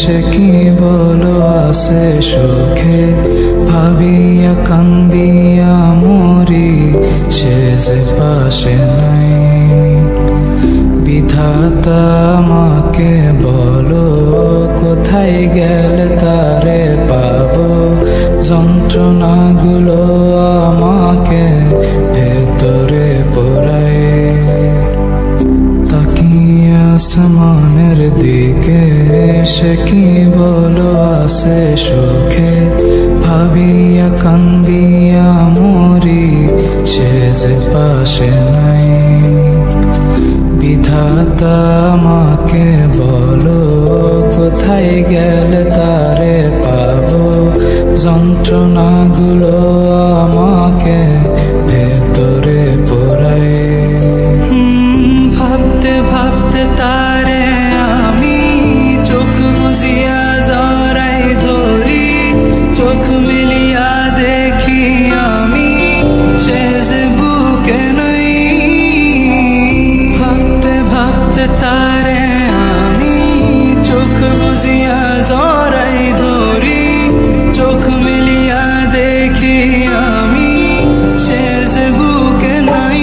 সে কি বলো আছে সুখে, ভাবিয়া কান্দিয়া মরি সে যে পাশে নাই। বিধাতা আমাকে বলো কোথায় গেলে তারে পাবো, যন্ত্রণাগুলো আমাকে ভেতরে পোড়ায়। তাকিয়ে আসমানের দিকে সে কি বলো আছে সুখে, ভাবিয়া কান্দিয়া মরি সে যে পাশে নাই। বিধাতা আমাকে বলো কোথায় গেলে তারে পাবো, যন্ত্রণাগুলো আমাকে ভেতরে পোড়ায়। ভাবতে ভাবতে তারে আমি চোখ বুজিয়া জড়াই ধরি, চোখ মিলিয়া দেখি আমি সে যে বুকে নাই। ভাবতে ভাবতে তারে আমি চোখ বুজিয়া জড়াই ধরি, চোখ মিলিয়া দেখি আমি সে যে বুকে নাই।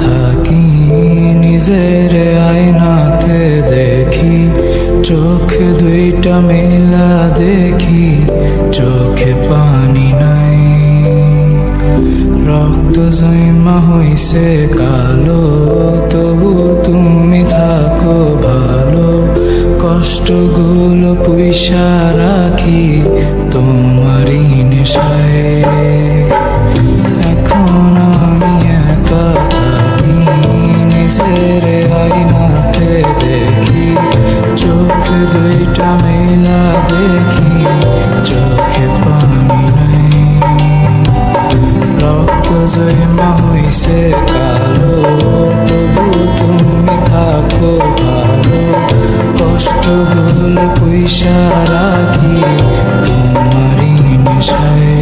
থাকি নিজের আয়নাতে দেখি, চোখ দুইটা মেলা দেখি চোখে পানি নাই। রক্ত জমা হইছে কালো তবু তুমি থাকো ভালো, কষ্টগুলো পুইসা রাখি তোমারই নেশায়। এখন আমি একা থাকি নিজের আয়নাতে দেখি, চোখ দুইটা মেলা দেখি চোখে পানি নাই। রক্ত জমা হইছে কালো তবু তুমি থাকো ভালো, কষ্টগুলো পুইসা রাখি তোমারই নেশায়।